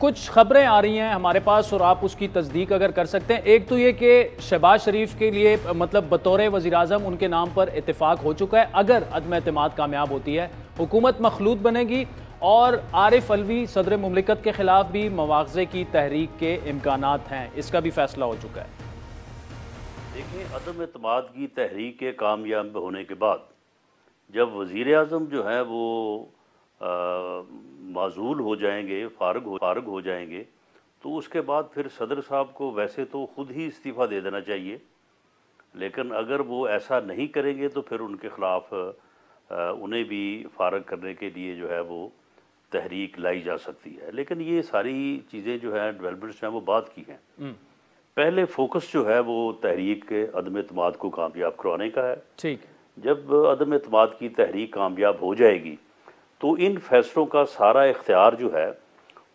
कुछ खबरें आ रही हैं हमारे पास और आप उसकी तस्दीक अगर कर सकते हैं। एक तो ये कि शहबाज शरीफ के लिए मतलब बतौर वज़ीर-ए-आज़म उनके नाम पर इत्तेफाक हो चुका है। अगर अदम एतमाद कामयाब होती है, हुकूमत मखलूत बनेगी और आरिफ अलवी सदर मुमलिकत के खिलाफ भी मुआवजे की तहरीक के इम्कानात हैं। इसका भी फैसला हो चुका है। देखिए, अदम एतमाद की तहरीक के कामयाब होने के बाद जब वज़ीर-ए-आज़म जो है वो माज़ूल हो जाएंगे, फारग हो जाएंगे, तो उसके बाद फिर सदर साहब को वैसे तो ख़ुद ही इस्तीफ़ा दे देना चाहिए, लेकिन अगर वो ऐसा नहीं करेंगे तो फिर उनके ख़िलाफ़ उन्हें भी फारग करने के लिए जो है वो तहरीक लाई जा सकती है। लेकिन ये सारी चीज़ें जो है डेवलपमेंट्स जो हैं वो बाद की हैं। पहले फोकस जो है वो तहरीक के अदम एतमाद को कामयाब करवाने का है। ठीक। जब अदम एतमाद की तहरीक कामयाब हो जाएगी तो इन फैसलों का सारा इख्तियार जो है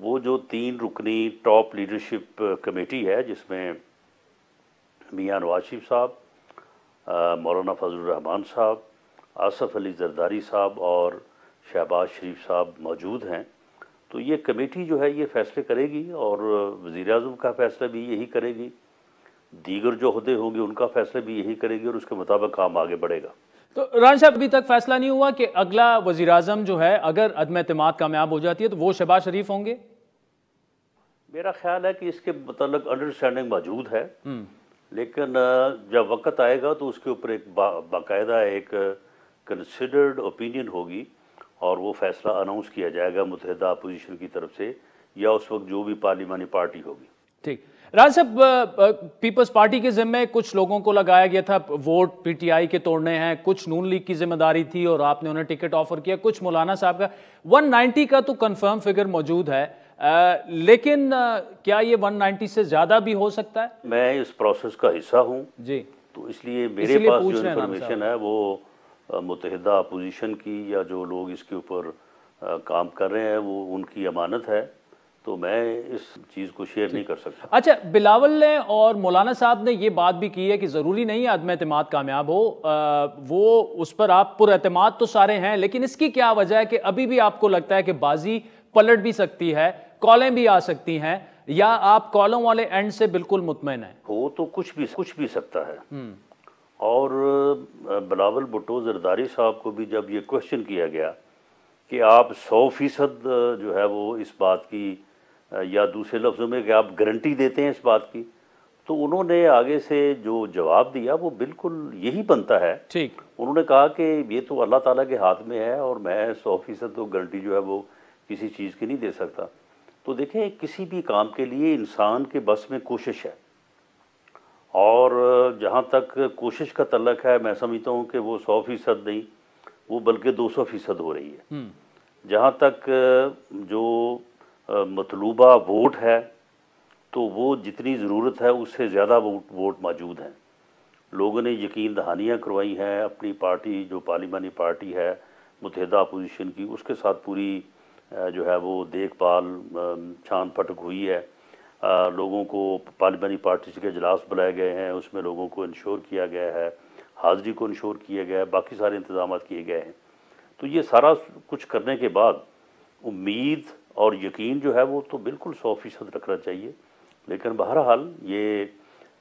वो जो 3 रुकनी टॉप लीडरशिप कमेटी है, जिसमें मियां नवाज शरीफ साहब, मौलाना फजलुर रहमान साहब, आसफ अली जरदारी साहब और शहबाज शरीफ साहब मौजूद हैं, तो ये कमेटी जो है ये फैसले करेगी और वज़ीर-ए-आज़म का फैसला भी यही करेगी, दीगर जो ओहदे होंगे उनका फैसला भी यही करेगी और उसके मुताबिक काम आगे बढ़ेगा। तो राना साहब, अभी तक फैसला नहीं हुआ कि अगला वज़ीर-ए-आज़म जो है अगर अदम एतमाद कामयाब हो जाती है तो वो शहबाज शरीफ होंगे? मेरा ख्याल है कि इसके मतलब अंडरस्टैंडिंग मौजूद है, लेकिन जब वक्त आएगा तो उसके ऊपर एक बाकायदा एक कंसिडर्ड ओपिनियन होगी और वो फैसला अनाउंस किया जाएगा मुत्तहिदा अपोजिशन की तरफ से या उस वक्त जो भी पार्लिमानी पार्टी होगी। ठीक। राज साहब, पीपल्स पार्टी के जिम्मे कुछ लोगों को लगाया गया था वोट पीटीआई के तोड़ने हैं, कुछ नून लीग की जिम्मेदारी थी और आपने उन्हें टिकट ऑफर किया, कुछ मौलाना साहब का 190 का तो कंफर्म फिगर मौजूद है, लेकिन क्या ये 190 से ज्यादा भी हो सकता है? मैं इस प्रोसेस का हिस्सा हूँ जी, तो इसलिए मेरे पास जो इन्फॉर्मेशन है वो मुत्तहिदा अपोजिशन की या जो लोग इसके ऊपर काम कर रहे हैं वो उनकी अमानत है, तो मैं इस चीज़ को शेयर नहीं कर सकता। अच्छा, बिलावल ने और मौलाना साहब ने ये बात भी की है कि ज़रूरी नहीं है अदम एतमाद कामयाब हो, वो उस पर आप पुरएतमाद तो सारे हैं, लेकिन इसकी क्या वजह है कि अभी भी आपको लगता है कि बाजी पलट भी सकती है, कॉलें भी आ सकती हैं, या आप कॉलों वाले एंड से बिल्कुल मुतमईन हैं? हो तो कुछ भी सकता है। और बिलावल भुट्टो जरदारी साहब को भी जब ये क्वेश्चन किया गया कि आप 100% जो है वो इस बात की या दूसरे लफ्ज़ों में कि आप गारंटी देते हैं इस बात की, तो उन्होंने आगे से जो जवाब दिया वो बिल्कुल यही बनता है। ठीक। उन्होंने कहा कि ये तो अल्लाह ताला के हाथ में है और मैं 100% तो गारंटी जो है वो किसी चीज़ की नहीं दे सकता। तो देखें, किसी भी काम के लिए इंसान के बस में कोशिश है और जहाँ तक कोशिश का तल्लक है मैं समझता हूँ कि वो 100% नहीं, वो बल्कि 200% हो रही है। जहाँ तक जो मतलूबा वोट है तो वो जितनी ज़रूरत है उससे ज़्यादा वोट मौजूद हैं। लोगों ने यकीन दहानियाँ करवाई हैं अपनी पार्टी जो पार्लिमानी पार्टी है मुत्तहिदा अपोजिशन की, उसके साथ पूरी जो है वो देखभाल छान पटक हुई है। लोगों को पार्लिमानी पार्टी के इजलास बुलाए गए हैं, उसमें लोगों को इंश्योर किया गया है, हाज़िरी को इंश्योर किया गया है, बाकी सारे इंतजाम किए गए हैं। तो ये सारा कुछ करने के बाद उम्मीद और यकीन जो है वो तो बिल्कुल 100% रखना चाहिए, लेकिन बहरहाल ये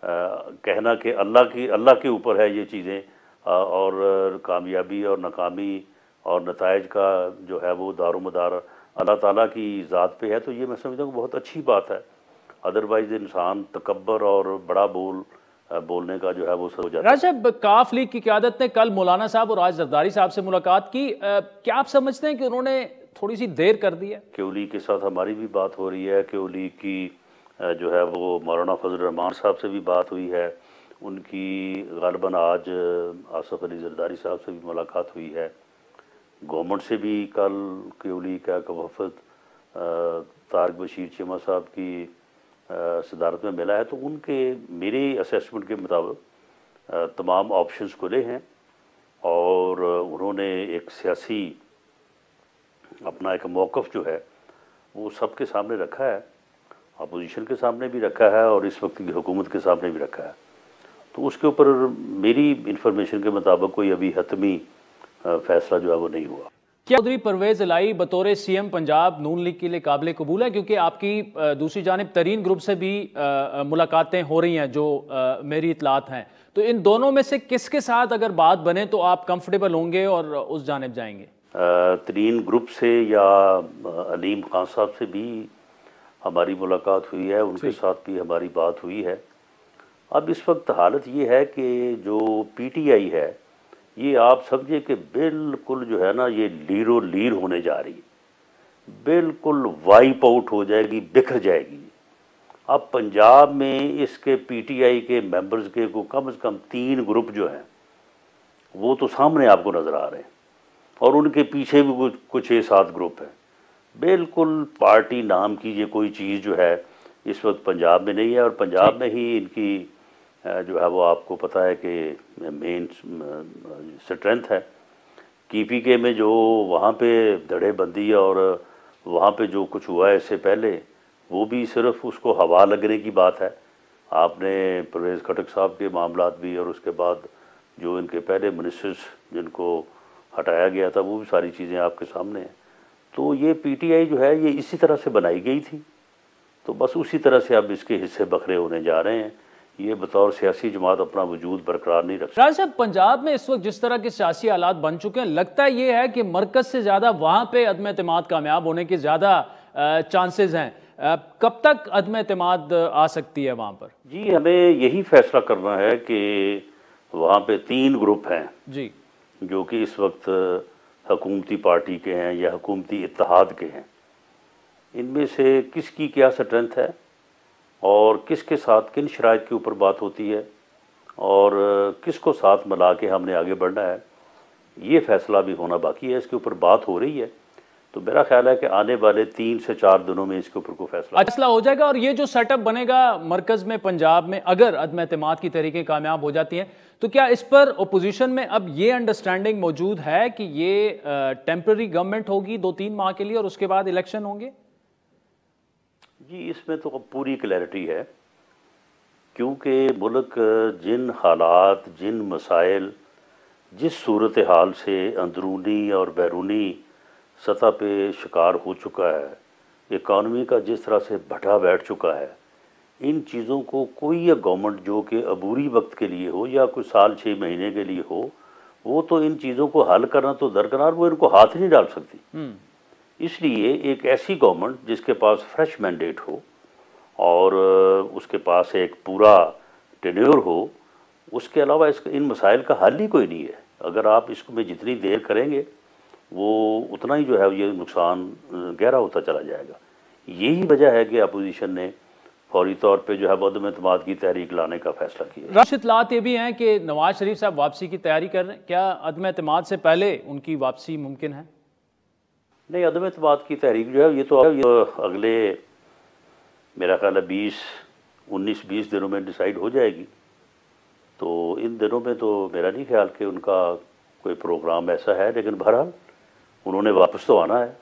कहना कि अल्लाह के ऊपर है ये चीज़ें, और कामयाबी और नाकामी और नताइज का जो है वो दारोमदार अल्लाह ताला की ज़ात पे है, तो ये मैं समझता हूँ बहुत अच्छी बात है। अदरवाइज़ इंसान तकब्बर और बड़ा बोलने का जो है वो हो जाता है। राजब, काफ लीग की क़यादत ने कल मौलाना साहब और आज जरदारी साहब से मुलाकात की, क्या आप समझते हैं कि उन्होंने थोड़ी सी देर कर दी है? क्यों लीग के साथ हमारी भी बात हो रही है, क्यों लीग की जो है वो मौलाना फजल रहमान साहब से भी बात हुई है, उनकी गालिबन आज आसफ अली जरदारी साहब से भी मुलाकात हुई है, गवर्नमेंट से भी कल क्यों लीग का वफद तारिक बशीर चीमा साहब की सदारत में मिला है, तो उनके मेरे असेसमेंट के मुताबिक तमाम ऑप्शंस खुले हैं और उन्होंने एक सियासी अपना एक मौक़िफ़ जो है वो सबके सामने रखा है, अपोजिशन के सामने भी रखा है और इस वक्त की हुकूमत के सामने भी रखा है। तो उसके ऊपर मेरी इंफॉर्मेशन के मुताबिक कोई अभी हतमी फ़ैसला जो है वो नहीं हुआ। क्या चौधरी परवेज इलाही बतौर सीएम पंजाब नून लीग के लिए काबिल कबूल है? क्योंकि आपकी दूसरी जानिब तरीन ग्रुप से भी मुलाकातें हो रही हैं जो मेरी इतलात हैं, तो इन दोनों में से किसके साथ अगर बात बने तो आप कंफर्टेबल होंगे और उस जानिब जाएंगे? तरीन ग्रुप से या अलीम खान साहब से भी हमारी मुलाकात हुई है, उनके साथ भी हमारी बात हुई है। अब इस वक्त हालत ये है कि जो पीटीआई है ये आप समझे कि बिल्कुल जो है ना ये लीरो लीर होने जा रही है, बिल्कुल वाइप आउट हो जाएगी, बिखर जाएगी। अब पंजाब में इसके पीटीआई के मेंबर्स के को कम से कम 3 ग्रुप जो हैं वो तो सामने आपको नज़र आ रहे हैं और उनके पीछे भी कुछ 6-7 ग्रुप हैं। बिल्कुल पार्टी नाम की ये कोई चीज़ जो है इस वक्त पंजाब में नहीं है और पंजाब में ही इनकी जो है वो आपको पता है कि मेन स्ट्रेंथ है। केपीके में जो वहाँ पे धड़ेबंदी और वहाँ पे जो कुछ हुआ है इससे पहले वो भी सिर्फ उसको हवा लगने की बात है। आपने परवेज़ खटक साहब के मामलात भी और उसके बाद जो इनके पहले मिनिस्टर्स जिनको हटाया गया था वो भी सारी चीज़ें आपके सामने हैं। तो ये पीटीआई जो है ये इसी तरह से बनाई गई थी, तो बस उसी तरह से अब इसके हिस्से बखरे होने जा रहे हैं। ये बतौर सियासी जमात अपना वजूद बरकरार नहीं रख सकती। राज साहब, पंजाब में इस वक्त जिस तरह के सियासी हालात बन चुके हैं, लगता है ये है कि मरकज से ज़्यादा वहाँ पे अदम एतमाद कामयाब होने के ज़्यादा चांसेस हैं। कब तक अदम एतमाद आ सकती है वहाँ पर? जी, हमें यही फैसला करना है कि वहाँ पे 3 ग्रुप हैं जी जो कि इस वक्त हुकूमती पार्टी के हैं या हुकूमती इत्तेहाद के हैं। इनमें से किसकी क्या स्ट्रेंथ है और किसके साथ किन शराइत के ऊपर बात होती है और किसको साथ मिला के हमने आगे बढ़ना है, ये फैसला भी होना बाकी है। इसके ऊपर बात हो रही है, तो मेरा ख्याल है कि आने वाले 3 से 4 दिनों में इसके ऊपर कोई फैसला हो जाएगा। और ये जो सेटअप बनेगा मरकज में पंजाब में, अगर अदम एतमाद की तहरीकें कामयाब हो जाती हैं, तो क्या इस पर अपोजिशन में अब ये अंडरस्टैंडिंग मौजूद है कि ये टेम्पररी गवर्नमेंट होगी 2-3 माह के लिए और उसके बाद इलेक्शन होंगे? जी, इसमें तो पूरी क्लैरिटी है, क्योंकि मुल्क जिन हालात, जिन मसाइल, जिस सूरत हाल से अंदरूनी और बैरूनी सतह पे शिकार हो चुका है, इकानमी का जिस तरह से भटा बैठ चुका है, इन चीज़ों को कोई ये गवर्नमेंट जो कि अबूरी वक्त के लिए हो या कुछ साल 6 महीने के लिए हो, वो तो इन चीज़ों को हल करना तो दरकिनार, वो इनको हाथ ही नहीं डाल सकती। इसलिए एक ऐसी गवर्नमेंट जिसके पास फ्रेश मैंडेट हो और उसके पास एक पूरा टेन्योर हो, उसके अलावा इन मसाइल का हल ही कोई नहीं है। अगर आप इसमें जितनी देर करेंगे वो उतना ही जो है ये नुकसान गहरा होता चला जाएगा। यही वजह है कि अपोजिशन ने फौरी तौर पे जो है अदम एतमाद की तहरीक लाने का फैसला किया। इतलात ये भी हैं कि नवाज शरीफ साहब वापसी की तैयारी कर रहे हैं, क्या अदम एतमाद से पहले उनकी वापसी मुमकिन है? नहीं, अदम एतमाद की तहरीक जो है ये तो अगले मेरा ख्याल है 19-20 दिनों में डिसाइड हो जाएगी। तो इन दिनों में तो मेरा नहीं ख्याल कि उनका कोई प्रोग्राम ऐसा है, लेकिन बहरहाल उन्होंने वापस तो आना है।